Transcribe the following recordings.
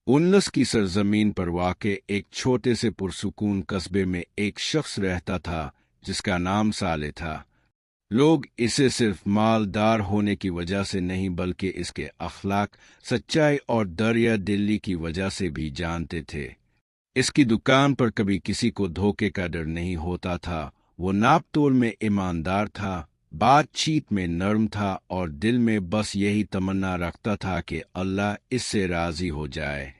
उनलस की सरजमीन पर वाक़े एक छोटे से पुरसुकून कस्बे में एक शख्स रहता था जिसका नाम साले था। लोग इसे सिर्फ मालदार होने की वजह से नहीं बल्कि इसके अखलाक, सच्चाई और दरिया दिली की वजह से भी जानते थे। इसकी दुकान पर कभी किसी को धोखे का डर नहीं होता था। वो नाप तोल में ईमानदार था, बातचीत में नर्म था और दिल में बस यही तमन्ना रखता था कि अल्लाह इससे राजी हो जाए।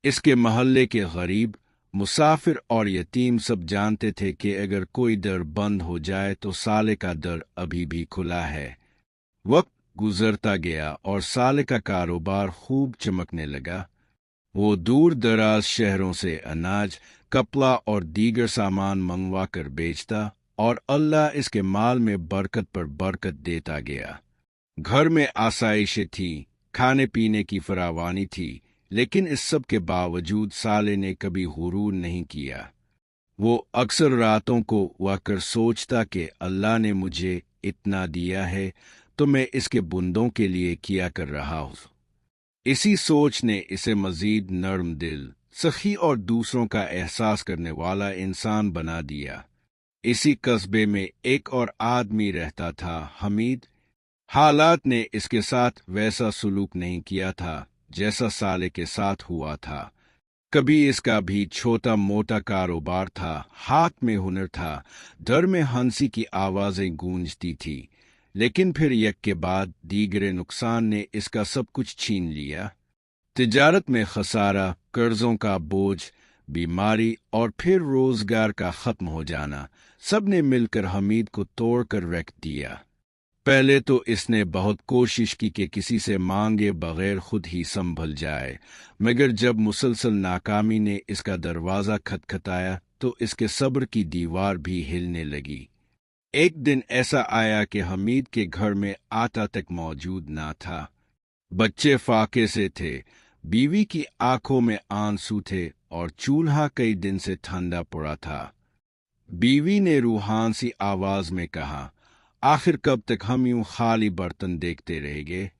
इसके मोहल्ले के गरीब, मुसाफिर और यतीम सब जानते थे कि अगर कोई दर बंद हो जाए तो साले का दर अभी भी खुला है। वक्त गुजरता गया और साले का कारोबार खूब चमकने लगा। वो दूर दराज शहरों से अनाज, कपड़ा और दीगर सामान मंगवा कर बेचता और अल्लाह इसके माल में बरकत पर बरकत देता गया। घर में आसाइशें थीं, खाने पीने की फरावानी थी, लेकिन इस सब के बावजूद साले ने कभी गुरूर नहीं किया। वो अक्सर रातों को वाकर सोचता कि अल्लाह ने मुझे इतना दिया है तो मैं इसके बुंदों के लिए किया कर रहा हूँ। इसी सोच ने इसे मजीद नर्म दिल, सखी और दूसरों का एहसास करने वाला इंसान बना दिया। इसी कस्बे में एक और आदमी रहता था, हमीद। हालात ने इसके साथ वैसा सुलूक नहीं किया था जैसा साले के साथ हुआ था। कभी इसका भी छोटा मोटा कारोबार था, हाथ में हुनर था, दर में हंसी की आवाजें गूंजती थी, लेकिन फिर एक के बाद दीगरे नुकसान ने इसका सब कुछ छीन लिया। तिजारत में खसारा, कर्जों का बोझ, बीमारी और फिर रोजगार का खत्म हो जाना, सब ने मिलकर हमीद को तोड़ कर रख दिया। पहले तो इसने बहुत कोशिश की कि किसी से मांगे बगैर खुद ही संभल जाए, मगर जब मुसलसल नाकामी ने इसका दरवाज़ा खटखटाया तो इसके सब्र की दीवार भी हिलने लगी। एक दिन ऐसा आया कि हमीद के घर में आटा तक मौजूद ना था। बच्चे फाके से थे, बीवी की आंखों में आंसू थे और चूल्हा कई दिन से ठंडा पड़ा था। बीवी ने रूहान सी आवाज में कहा, आखिर कब तक हम यूं खाली बर्तन देखते रहेंगे?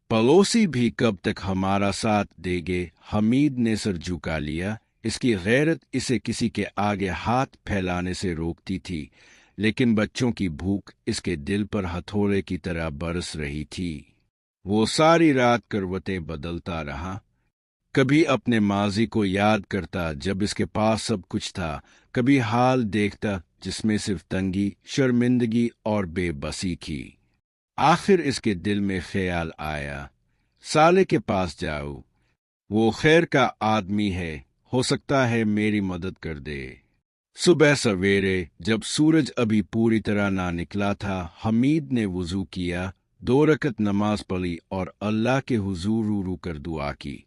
पड़ोसी भी कब तक हमारा साथ देंगे? हमीद ने सर झुका लिया। इसकी गैरत इसे किसी के आगे हाथ फैलाने से रोकती थी, लेकिन बच्चों की भूख इसके दिल पर हथौड़े की तरह बरस रही थी। वो सारी रात करवटें बदलता रहा। कभी अपने माजी को याद करता जब इसके पास सब कुछ था, कभी हाल देखता जिसमें सिर्फ तंगी, शर्मिंदगी और बेबसी थी। आखिर इसके दिल में ख्याल आया, साले के पास जाओ, वो खैर का आदमी है, हो सकता है मेरी मदद कर दे। सुबह सवेरे जब सूरज अभी पूरी तरह ना निकला था, हमीद ने वुजू किया, 2 रकत नमाज पढ़ी और अल्लाह के हुजूर रू कर दुआ की।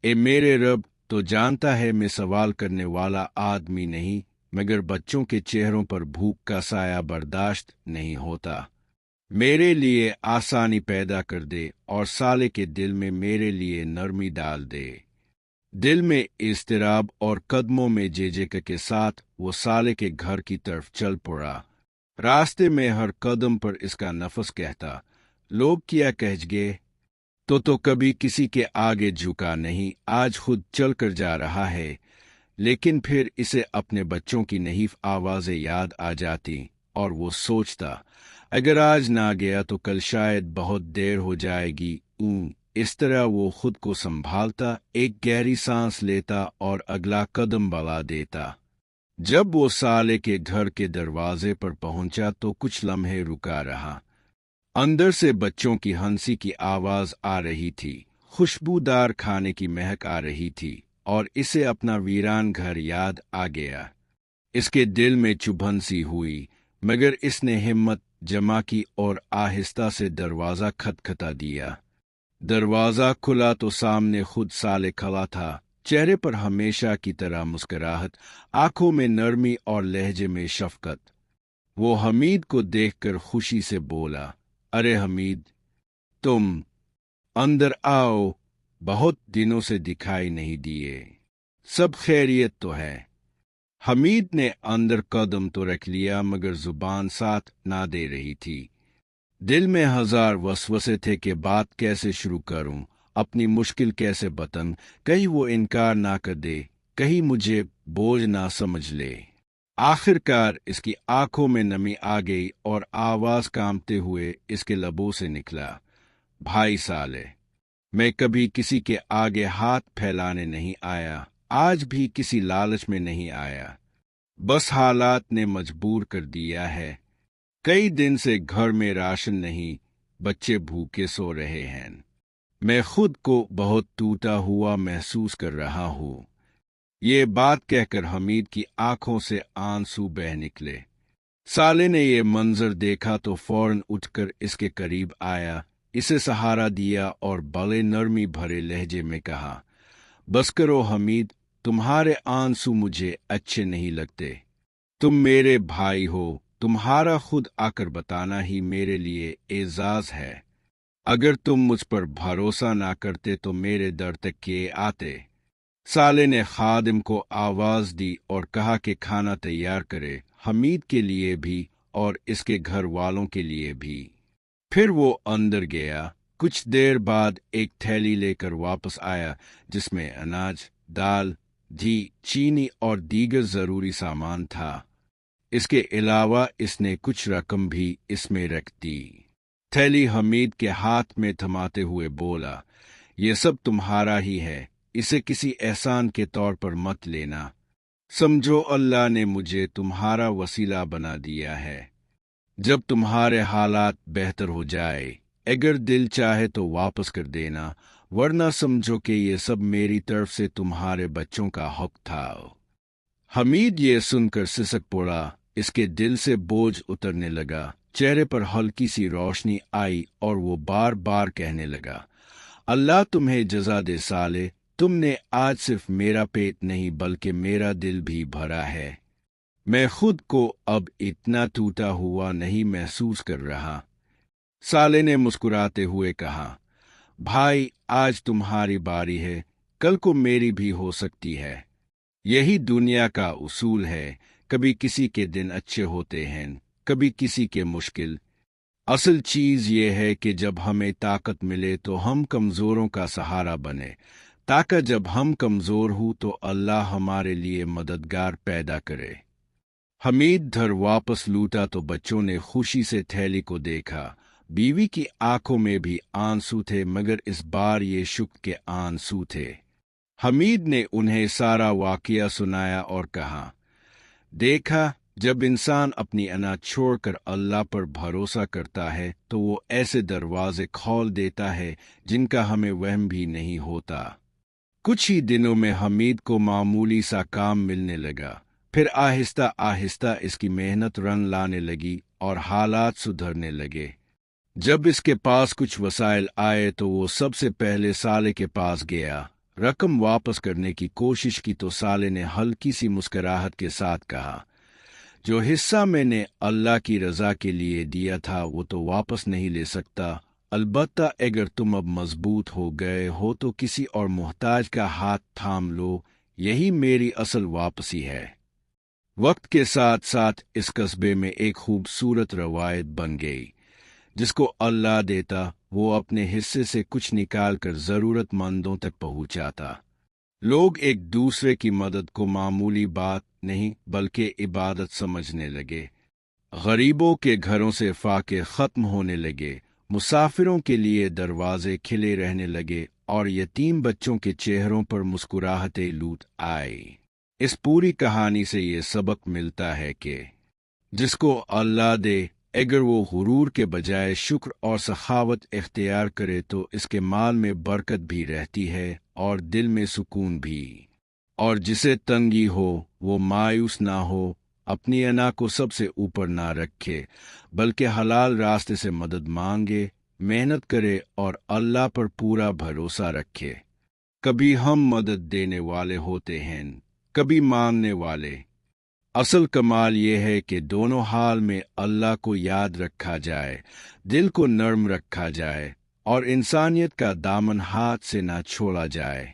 ए मेरे रब, तो जानता है मैं सवाल करने वाला आदमी नहीं, मगर बच्चों के चेहरों पर भूख का साया बर्दाश्त नहीं होता। मेरे लिए आसानी पैदा कर दे और साले के दिल में मेरे लिए नरमी डाल दे। दिल में इज़्तिराब और कदमों में जेजेक के साथ वो साले के घर की तरफ चल पड़ा। रास्ते में हर कदम पर इसका नफस कहता, लोग क्या कहजगे, तो कभी किसी के आगे झुका नहीं, आज खुद चल कर जा रहा है। लेकिन फिर इसे अपने बच्चों की नहीफ आवाज़ें याद आ जाती और वो सोचता, अगर आज ना गया तो कल शायद बहुत देर हो जाएगी। इस तरह वो खुद को संभालता, एक गहरी सांस लेता और अगला कदम बढ़ा देता। जब वो साले के घर के दरवाजे पर पहुंचा तो कुछ लम्हे रुका रहा। अंदर से बच्चों की हंसी की आवाज आ रही थी, खुशबूदार खाने की महक आ रही थी और इसे अपना वीरान घर याद आ गया। इसके दिल में चुभन सी हुई, मगर इसने हिम्मत जमा की और आहिस्ता से दरवाज़ा खटखटा दिया। दरवाज़ा खुला तो सामने खुद साले खड़ा था, चेहरे पर हमेशा की तरह मुस्कुराहट, आंखों में नरमी और लहजे में शफकत। वो हमीद को देखकर खुशी से बोला, अरे हमीद, तुम अंदर आओ, बहुत दिनों से दिखाई नहीं दिए, सब खैरियत तो है। हमीद ने अंदर कदम तो रख लिया मगर जुबान साथ ना दे रही थी। दिल में हजार वसवसे थे कि बात कैसे शुरू करूं। اپنی مشکل کیسے بتن، کہیں وہ انکار نہ کر دے، کہیں مجھے بوجھ نہ سمجھ لے۔ آخر کار اس کی آنکھوں میں نمی آ گئی اور آواز کانپتے ہوئے اس کے لبوں سے نکلا، بھائی صالح، میں کبھی کسی کے آگے ہاتھ پھیلانے نہیں آیا، آج بھی کسی لالچ میں نہیں آیا، بس حالات نے مجبور کر دیا ہے۔ کئی دن سے گھر میں راشن نہیں، بچے بھوکے سو رہے ہیں، میں خود کو بہت ٹوٹا ہوا محسوس کر رہا ہوں۔ یہ بات کہہ کر حمید کی آنکھوں سے آنسو بہہ نکلے۔ صالح نے یہ منظر دیکھا تو فوراً اٹھ کر اس کے قریب آیا، اسے سہارا دیا اور بڑے نرمی بھرے لہجے میں کہا، بس کرو حمید، تمہارے آنسو مجھے اچھے نہیں لگتے، تم میرے بھائی ہو، تمہارا خود آ کر بتانا ہی میرے لیے اعزاز ہے، اگر تم مجھ پر بھروسہ نہ کرتے تو میرے در تک کیے آتے۔ صالح نے خادم کو آواز دی اور کہا کہ کھانا تیار کرے، حمید کے لیے بھی اور اس کے گھر والوں کے لیے بھی۔ پھر وہ اندر گیا، کچھ دیر بعد ایک تھیلی لے کر واپس آیا جس میں اناج، دال، گھی، چینی اور دیگر ضروری سامان تھا۔ اس کے علاوہ اس نے کچھ رقم بھی اس میں رکھ دی۔ تھیلی حمید کے ہاتھ میں تھماتے ہوئے بولا، یہ سب تمہارا ہی ہے، اسے کسی احسان کے طور پر مت لینا، سمجھو اللہ نے مجھے تمہارا وسیلہ بنا دیا ہے، جب تمہارے حالات بہتر ہو جائے اگر دل چاہے تو واپس کر دینا، ورنہ سمجھو کہ یہ سب میری طرف سے تمہارے بچوں کا حق تھا۔ حمید یہ سن کر سسک پڑا، اس کے دل سے بوجھ اترنے لگا، چہرے پر ہلکی سی روشنی آئی اور وہ بار بار کہنے لگا، اللہ تمہیں جزا دے صالح، تم نے آج صرف میرا پیٹ نہیں بلکہ میرا دل بھی بھرا ہے، میں خود کو اب اتنا ٹوٹا ہوا نہیں محسوس کر رہا۔ صالح نے مسکراتے ہوئے کہا، بھائی آج تمہاری باری ہے، کل کو میری بھی ہو سکتی ہے، یہی دنیا کا اصول ہے، کبھی کسی کے دن اچھے ہوتے ہیں، کبھی کسی کے مشکل۔ اصل چیز یہ ہے کہ جب ہمیں طاقت ملے تو ہم کمزوروں کا سہارا بنے، تاکہ جب ہم کمزور ہوں تو اللہ ہمارے لیے مددگار پیدا کرے۔ حمید گھر واپس لوٹا تو بچوں نے خوشی سے تھیلی کو دیکھا، بیوی کی آنکھوں میں بھی آنسو تھے مگر اس بار یہ شکر کے آنسو تھے۔ حمید نے انہیں سارا واقعہ سنایا اور کہا، دیکھا، جب انسان اپنی انا چھوڑ کر اللہ پر بھروسہ کرتا ہے تو وہ ایسے دروازے کھول دیتا ہے جن کا ہمیں وہم بھی نہیں ہوتا۔ کچھ ہی دنوں میں حمید کو معمولی سا کام ملنے لگا، پھر آہستہ آہستہ اس کی محنت رنگ لانے لگی اور حالات سدھرنے لگے۔ جب اس کے پاس کچھ وسائل آئے تو وہ سب سے پہلے صالح کے پاس گیا، رقم واپس کرنے کی کوشش کی تو صالح نے ہلکی سی مسکراہٹ کے ساتھ کہا، جو حصہ میں نے اللہ کی رضا کے لیے دیا تھا وہ تو واپس نہیں لے سکتا، البتہ اگر تم اب مضبوط ہو گئے ہو تو کسی اور محتاج کا ہاتھ تھام لو، یہی میری اصل واپسی ہے۔ وقت کے ساتھ ساتھ اس قصبے میں ایک خوبصورت روایت بن گئی، جس کو اللہ دیتا وہ اپنے حصے سے کچھ نکال کر ضرورت مندوں تک پہنچاتا۔ لوگ ایک دوسرے کی مدد کو معمولی بات نہیں بلکہ عبادت سمجھنے لگے، غریبوں کے گھروں سے فاقے ختم ہونے لگے، مسافروں کے لیے دروازے کھلے رہنے لگے اور یتیم بچوں کے چہروں پر مسکراہٹیں لوٹ آئی۔ اس پوری کہانی سے یہ سبق ملتا ہے کہ جس کو اللہ دے اگر وہ غرور کے بجائے شکر اور سخاوت اختیار کرے تو اس کے مال میں برکت بھی رہتی ہے اور دل میں سکون بھی، اور جسے تنگی ہو وہ مایوس نہ ہو، اپنی انا کو سب سے اوپر نہ رکھے بلکہ حلال راستے سے مدد مانگے، محنت کرے اور اللہ پر پورا بھروسہ رکھے۔ کبھی ہم مدد دینے والے ہوتے ہیں، کبھی مانگنے والے، اصل کمال یہ ہے کہ دونوں حال میں اللہ کو یاد رکھا جائے، دل کو نرم رکھا جائے اور انسانیت کا دامن ہاتھ سے نہ چھوڑا جائے۔